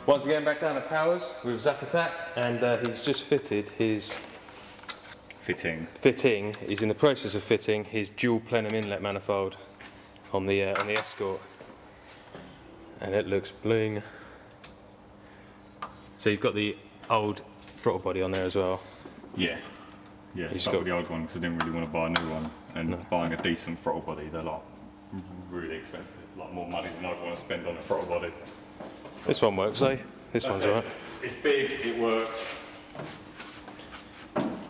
Once again, back down at Powers with Zach Attack, and he's just fitted his fitting. He's in the process of fitting his dual plenum inlet manifold on the Escort, and it looks bling. So you've got the old throttle body on there as well. Yeah. Yeah, stuck with the old one because I didn't really want to buy a new one, and buying a decent throttle body, they're like really expensive, like more money than I want to spend on a throttle body. This one works though. This one's alright. It's big, it works.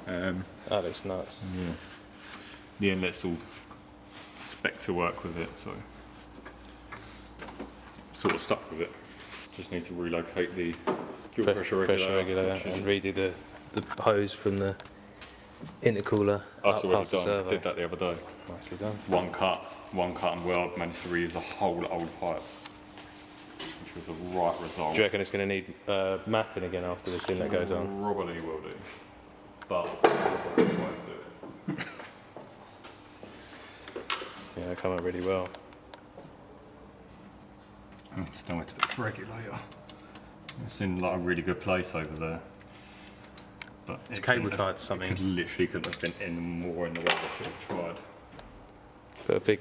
That looks nuts. Yeah. The inlet's all spec to work with it, so sort of stuck with it. Just need to relocate the fuel pressure regulator and redo the hose from the intercooler. That's already done. Did that the other day. Nicely done. One cut and weld. Managed to reuse the whole old pipe, which was a right result. Do you reckon it's going to need mapping again after this inlet goes on? Probably will do, but probably won't do it. Yeah, they come out really well. It's nowhere to put the regulator. It's in like a really good place over there. But it's cable tied to something. It literally couldn't have been any more in the way if it tried. Put a big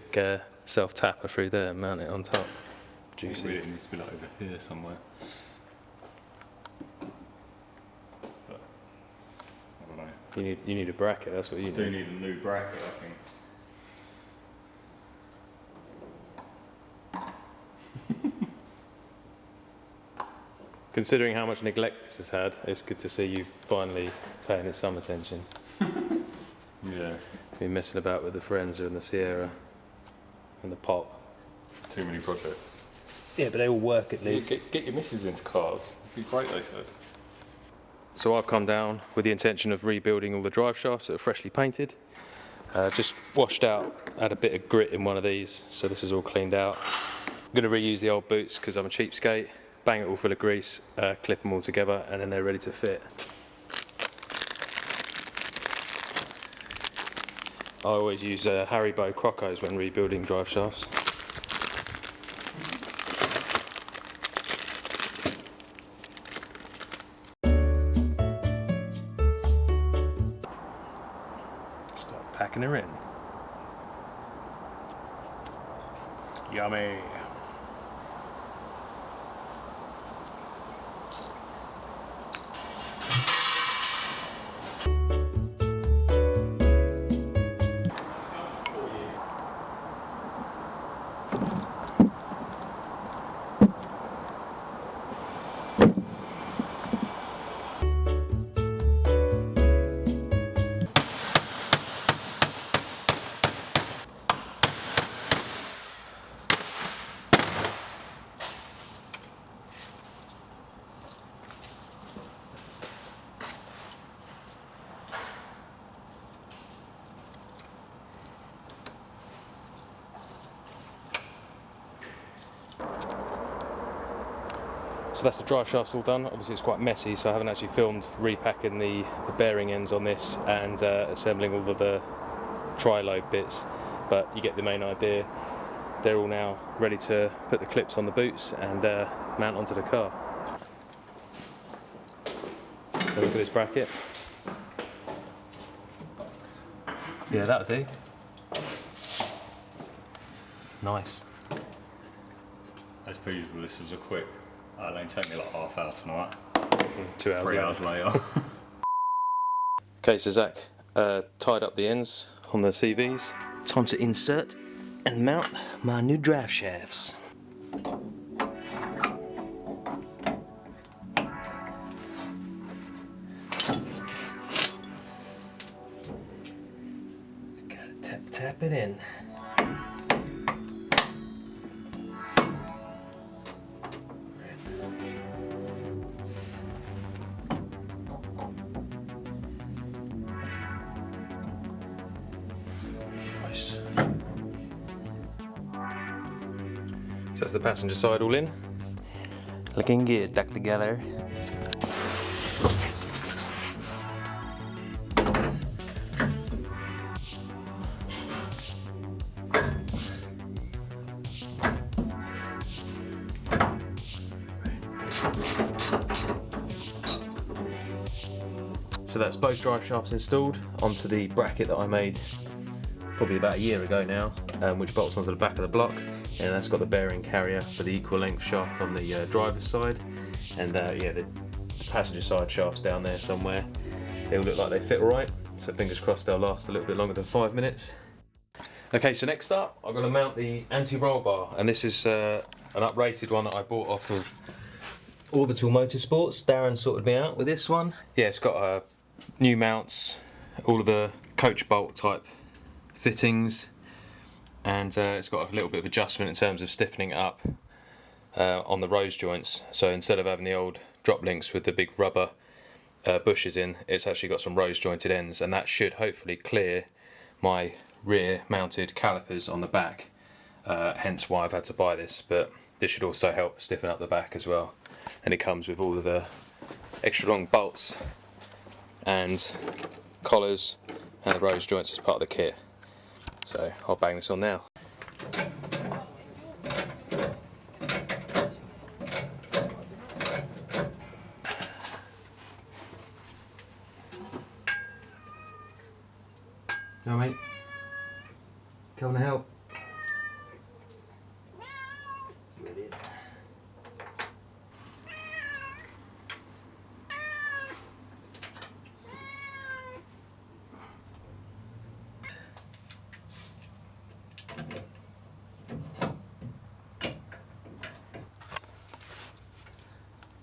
self tapper through there and mount it on top. Juicy. It really needs to be like over here somewhere. But I don't know. You need a bracket. That's what you need. Do need a new bracket, I think. Considering how much neglect this has had, it's good to see you finally paying it some attention. Yeah. Been messing about with the Frenza and the Sierra and the Pop. Too many projects. Yeah, but they all work at least. Get your missus into cars. It'd be great, they said. So I've come down with the intention of rebuilding all the drive shafts that are freshly painted. Just washed out, had a bit of grit in one of these, so this is all cleaned out. I'm going to reuse the old boots because I'm a cheapskate. Bang it all full of grease, clip them all together, and then they're ready to fit. I always use Haribo crocos when rebuilding drive shafts. Start packing her in. Yummy. So that's the drive shafts all done. Obviously it's quite messy, so I haven't actually filmed repacking the bearing ends on this and assembling all of the tri-lobe bits, but you get the main idea. They're all now ready to put the clips on the boots and mount onto the car. So look at this bracket. Yeah, that'll do. Nice. As per usual, this was a quick. It'll only take me like half hour tonight. 2 hours 3 hours later. Okay, so Zach tied up the ends on the CVs. Time to insert and mount my new drive shafts. Gotta tap it in. So that's the passenger side all in. Looking good, stuck together. so that's both drive shafts installed onto the bracket that I made probably about a year ago now, which bolts onto the back of the block, and that's got the bearing carrier for the equal length shaft on the driver's side, and yeah, the passenger side shaft's down there somewhere. They all look like they fit alright, so fingers crossed they'll last a little bit longer than 5 minutes. Okay, so next up I'm going to mount the anti-roll bar, and this is an uprated one that I bought off of Orbital Motorsports. Darren sorted me out with this one. Yeah, it's got new mounts, all of the coach bolt type fittings, and it's got a little bit of adjustment in terms of stiffening it up on the rose joints. So instead of having the old drop links with the big rubber bushes in, it's actually got some rose jointed ends, and that should hopefully clear my rear mounted calipers on the back, hence why I've had to buy this. But this should also help stiffen up the back as well, and it comes with all of the extra long bolts and collars and the rose joints as part of the kit. So I'll bang this on now. No, mate. Come and help. Brilliant.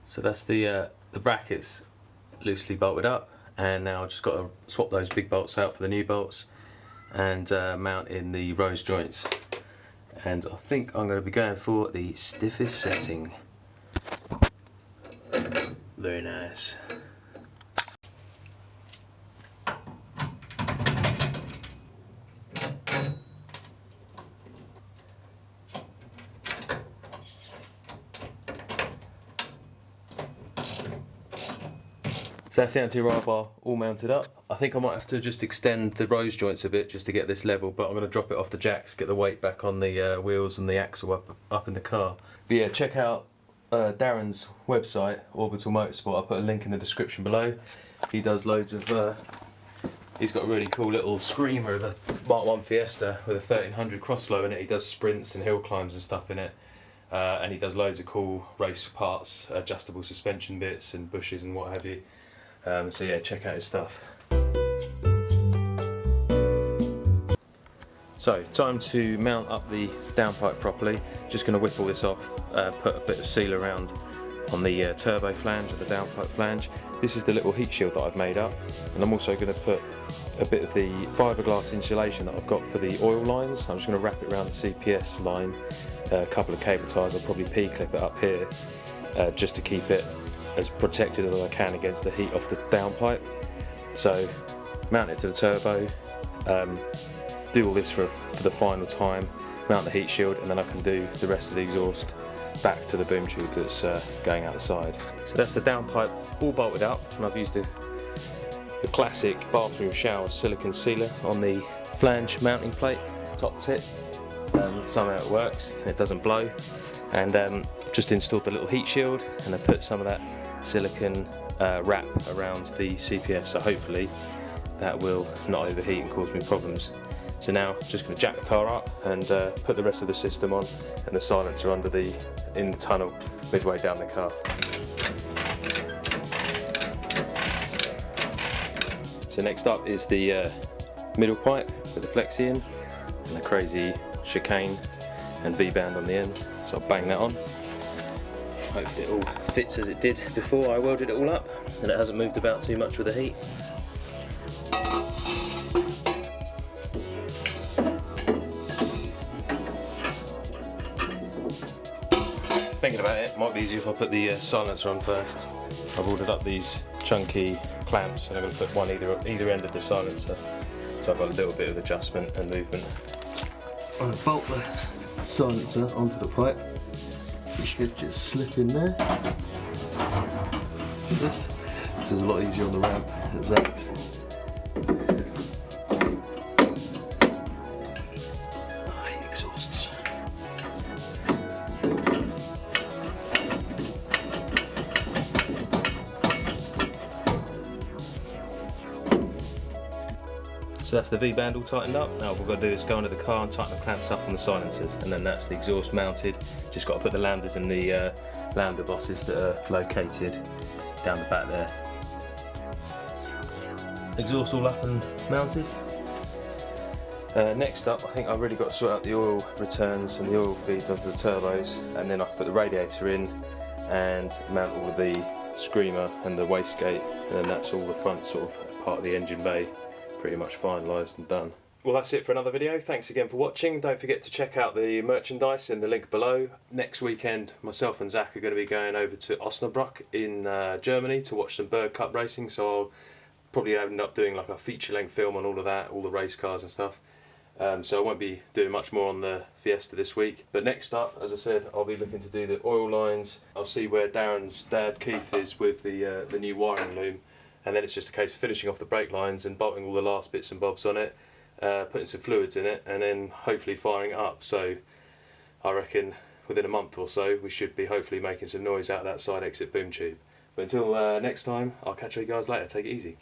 So that's the brackets loosely bolted up, and now I've just got to swap those big bolts out for the new bolts and mount in the rose joints. And I think I'm going to be going for the stiffest setting. Very nice. So that's the anti-roll bar all mounted up. I think I might have to just extend the rose joints a bit just to get this level, but I'm going to drop it off the jacks, get the weight back on the wheels and the axle up in the car. But yeah, check out Darren's website, Orbital Motorsport. I'll put a link in the description below. He does loads of, he's got a really cool little screamer of a Mk1 Fiesta with a 1300 crossflow in it. He does sprints and hill climbs and stuff in it. And he does loads of cool race parts, adjustable suspension bits and bushes and what have you. So yeah, check out his stuff. So, time to mount up the downpipe properly. Just going to whip all this off, put a bit of seal around on the turbo flange and the downpipe flange. This is the little heat shield that I've made up, and I'm also going to put a bit of the fiberglass insulation that I've got for the oil lines. I'm just going to wrap it around the CPS line, a couple of cable ties. I'll probably P-clip it up here just to keep it as protected as I can against the heat off the downpipe. So mount it to the turbo, do all this for the final time, mount the heat shield, and then I can do the rest of the exhaust back to the boom tube that's going out the side. So that's the downpipe all bolted up, and I've used the classic bathroom shower silicone sealer on the flange mounting plate, top tip. Somehow it works and it doesn't blow, and just installed the little heat shield, and I put some of that silicone wrap around the CPS, so hopefully that will not overheat and cause me problems. So now just going to jack the car up and put the rest of the system on, and the silencer in the tunnel midway down the car. So next up is the middle pipe with the flexi in and the crazy chicane and V-band on the end. So I'll bang that on. Hope it all fits as it did before I welded it all up, and it hasn't moved about too much with the heat. Thinking about it, might be easier if I put the silencer on first. I've ordered up these chunky clamps, and I'm going to put one either end of the silencer, so I've got a little bit of adjustment and movement. I'm going to bolt the silencer onto the pipe. It should just slip in there. This is a lot easier on the ramp. Exact. Exhausts. So that's the V-band all tightened up. Now what we've got to do is go under the car and tighten the clamps up on the silencers, and then that's the exhaust mounted. Just got to put the lambdas and the lambda bosses that are located down the back there. Exhaust all up and mounted. Next up, I think I've really got to sort out the oil returns and the oil feeds onto the turbos, and then I can put the radiator in and mount all of the screamer and the wastegate, and then that's all the front sort of part of the engine bay pretty much finalised and done. Well, that's it for another video. Thanks again for watching. Don't forget to check out the merchandise in the link below. Next weekend, myself and Zach are going to be going over to Osnabrück in Germany to watch some Berg Cup racing, so I'll probably end up doing like a feature-length film on all of that, all the race cars and stuff. So I won't be doing much more on the Fiesta this week. But next up, as I said, I'll be looking to do the oil lines. I'll see where Darren's dad Keith is with the new wiring loom, and then it's just a case of finishing off the brake lines and bolting all the last bits and bobs on it, putting some fluids in it, and then hopefully firing it up. So I reckon within a month or so we should be hopefully making some noise out of that side exit boom tube. But until next time, I'll catch you guys later. Take it easy.